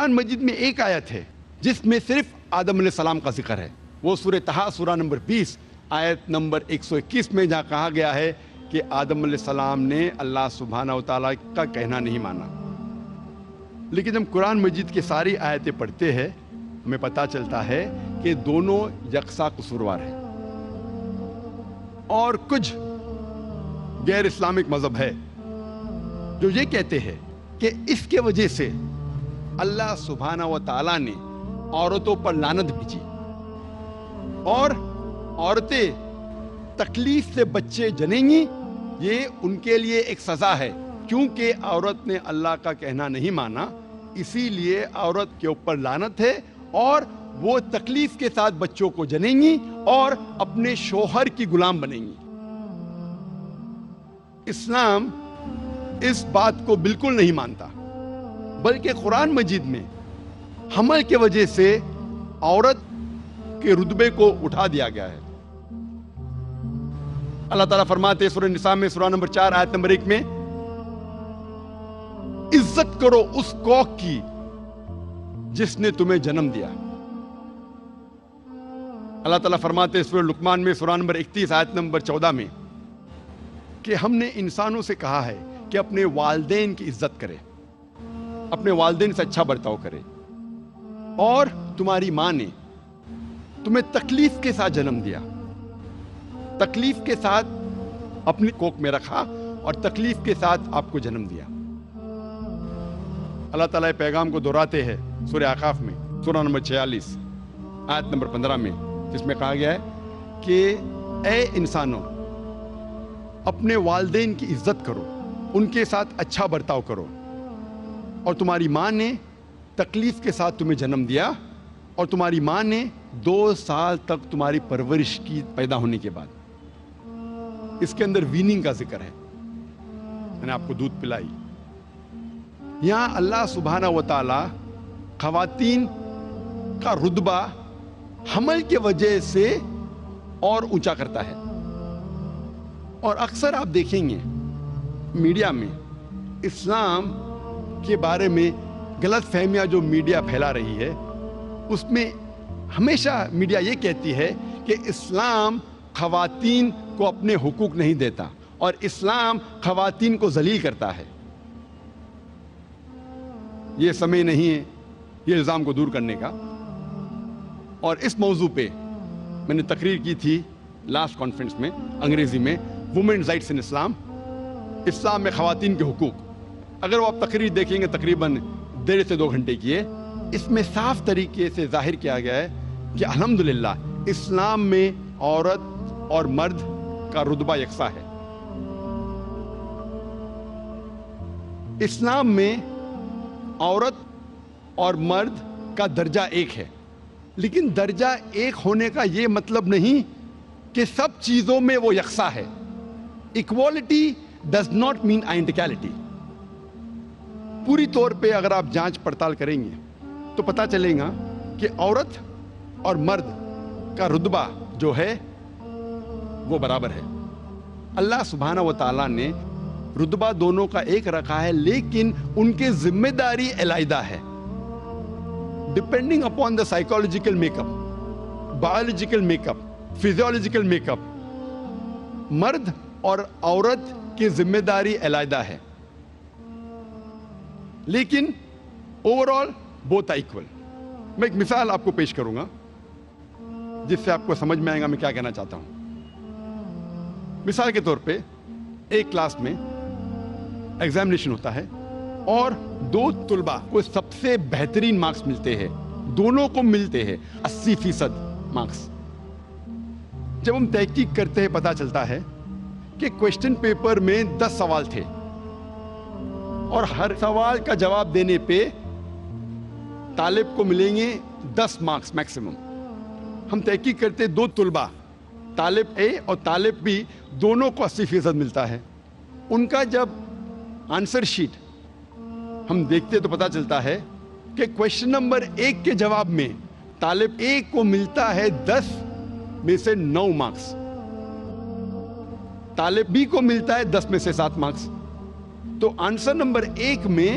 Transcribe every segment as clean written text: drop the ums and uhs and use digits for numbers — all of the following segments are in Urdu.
قرآن مجید میں ایک آیت ہے جس میں صرف آدم علیہ السلام کا ذکر ہے، وہ سورہ طٰہٰ سورہ نمبر 20 آیت نمبر 121 میں جہاں کہا گیا ہے کہ آدم علیہ السلام نے اللہ سبحانہ و تعالیٰ کا کہنا نہیں مانا۔ لیکن جب قرآن مجید کی ساری آیتیں پڑھتے ہیں ہمیں پتہ چلتا ہے کہ دونوں یکساں قصوروار ہیں۔ اور کچھ غیر اسلامک مذہب ہے جو یہ کہتے ہیں کہ اس کے وجہ سے اللہ سبحانہ و تعالیٰ نے عورتوں پر لعنت بھیجی اور عورتیں تکلیف سے بچے جنیں گی، یہ ان کے لیے ایک سزا ہے، کیونکہ عورت نے اللہ کا کہنا نہیں مانا، اسی لیے عورت کے اوپر لعنت ہے اور وہ تکلیف کے ساتھ بچوں کو جنیں گی اور اپنے شوہر کی غلام بنیں گی۔ اسلام اس بات کو بالکل نہیں مانتا، بلکہ قرآن مجید میں حمل کی وجہ سے عورت کے رتبے کو اٹھا دیا گیا ہے۔ اللہ تعالیٰ فرماتے ہیں سورہ نساء میں سورہ نمبر 4 آیت نمبر 1 میں، عزت کرو اس کوکھ کی جس نے تمہیں جنم دیا۔ اللہ تعالیٰ فرماتے ہیں سورہ لقمان میں سورہ نمبر 31 آیت نمبر 14 میں کہ ہم نے انسانوں سے کہا ہے کہ اپنے والدین کی عزت کرے، اپنے والدین سے اچھا برتاؤ کرے، اور تمہاری ماں نے تمہیں تکلیف کے ساتھ جنم دیا، تکلیف کے ساتھ اپنی کوکھ میں رکھا اور تکلیف کے ساتھ آپ کو جنم دیا۔ اللہ تعالیٰ پیغام کو دہراتے ہیں سورہ اعراف میں سورہ نمبر 46 آیت نمبر 15 میں، جس میں کہا گیا ہے کہ اے انسانوں، اپنے والدین کی عزت کرو، ان کے ساتھ اچھا برتاؤ کرو، اور تمہاری ماں نے تکلیف کے ساتھ تمہیں جنم دیا اور تمہاری ماں نے 2 سال تک تمہاری پرورش کی پیدا ہونے کے بعد۔ اس کے اندر ویننگ کا ذکر ہے، میں نے آپ کو دودھ پلائی۔ یہاں اللہ سبحانہ و تعالی خواتین کا رتبہ حمل کی وجہ سے اور اونچا کرتا ہے۔ اور اکثر آپ دیکھیں گے میڈیا میں اسلام کے بارے میں غلط فہمیاں جو میڈیا پھیلا رہی ہے، اس میں ہمیشہ میڈیا یہ کہتی ہے کہ اسلام خواتین کو اپنے حقوق نہیں دیتا اور اسلام خواتین کو ذلیل کرتا ہے۔ یہ سمے نہیں ہے یہ الزام کو دور کرنے کا، اور اس موضوع پہ میں نے تقریر کی تھی لاسٹ کانفرنس میں انگریزی میں، وومنز رائٹس ان اسلام، اسلام میں خواتین کے حقوق۔ اگر وہ آپ تقریر دیکھیں گے تقریباً 1.5 سے 2 گھنٹے کی ہے، اس میں صاف طریقے سے ظاہر کیا گیا ہے کہ الحمدللہ اسلام میں عورت اور مرد کا رتبہ یکساں ہے۔ اسلام میں عورت اور مرد کا درجہ ایک ہے، لیکن درجہ ایک ہونے کا یہ مطلب نہیں کہ سب چیزوں میں وہ یکساں ہے۔ Equality does not mean identicality. پوری طور پہ اگر آپ جانچ پڑتال کریں گے تو پتہ چلے گا کہ عورت اور مرد کا رتبہ جو ہے وہ برابر ہے۔ اللہ سبحانہ و تعالیٰ نے رتبہ دونوں کا ایک رکھا ہے، لیکن ان کی ذمہ داری علیحدہ ہے، depending upon the psychological make up, biological make up, physiological make up. مرد اور عورت کی ذمہ داری علیحدہ ہے، لیکن overall both are equal. میں ایک مثال آپ کو پیش کروں گا جس سے آپ کو سمجھ میں آئے گا میں کیا کہنا چاہتا ہوں۔ مثال کے طور پہ ایک کلاس میں ایگزامینیشن ہوتا ہے اور 2 طلباء کو سب سے بہترین مارکس ملتے ہیں، دونوں کو ملتے ہیں 80% مارکس۔ جب ہم تحقیق کرتے ہیں پتہ چلتا ہے کہ کوشچن پیپر میں 10 سوال تھے اور ہر سوال کا جواب دینے پہ طالب کو ملیں گے 10 مارکس میکسیمم۔ ہم تحقیق کرتے 2 طلباء، طالب اے اور طالب بی، دونوں کو 80% ملتا ہے۔ ان کا جب آنسر شیٹ ہم دیکھتے تو پتہ چلتا ہے کہ کوشچن نمبر 1 کے جواب میں طالب اے کو ملتا ہے 10 میں سے 9 مارکس، طالب بی کو ملتا ہے 10 میں سے 7 مارکس۔ تو آنسر نمبر 1 میں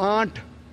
8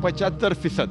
75%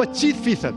25%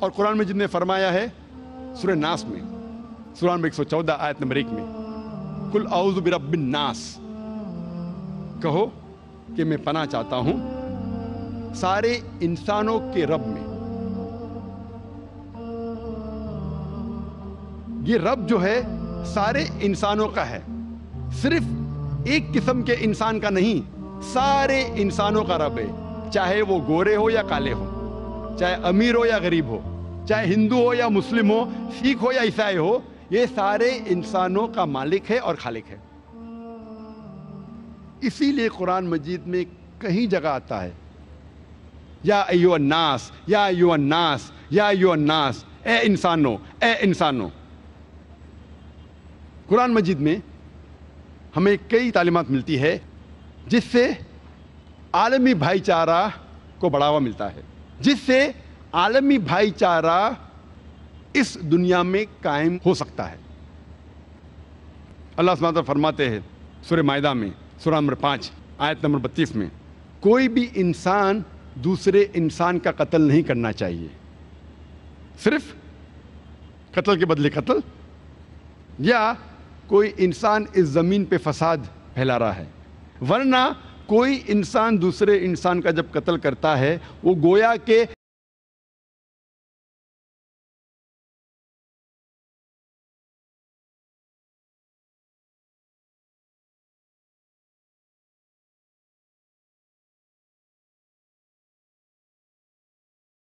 اور قرآن مجید نے فرمایا ہے سورہ ناس میں، سورہ نمبر 114 آیت نمبر 1 میں، قل اعوذ برب الناس، کہو کہ میں پناہ چاہتا ہوں سارے انسانوں کے رب میں۔ یہ رب جو ہے سارے انسانوں کا ہے، صرف ایک قسم کے انسان کا نہیں، سارے انسانوں کا رب ہے، چاہے وہ گورے ہو یا کالے ہو، چاہے امیر ہو یا غریب ہو، چاہے ہندو ہو یا مسلم ہو، سکھ ہو یا عیسائی ہو، یہ سارے انسانوں کا مالک ہے اور خالق ہے۔ اسی لیے قرآن مجید میں کہیں جگہ آتا ہے یا ایھا الناس، یا ایھا الناس، یا ایھا الناس، اے انسانوں، اے انسانوں۔ قرآن مجید میں ہمیں کئی تعلیمات ملتی ہے جس سے عالمی بھائی چارہ کو بڑھاوا ملتا ہے، جس سے عالمی بھائی چارہ اس دنیا میں قائم ہو سکتا ہے۔ اللہ سبحانہ وتعالیٰ فرماتے ہیں سورہ مائدہ میں، سورہ نمبر 5 آیت نمبر 32 میں، کوئی بھی انسان دوسرے انسان کا قتل نہیں کرنا چاہیے، صرف قتل کے بدلے قتل، یا کوئی انسان اس زمین پہ فساد پھیلا رہا ہے، ورنہ کوئی انسان دوسرے انسان کا جب قتل کرتا ہے وہ گویا کہ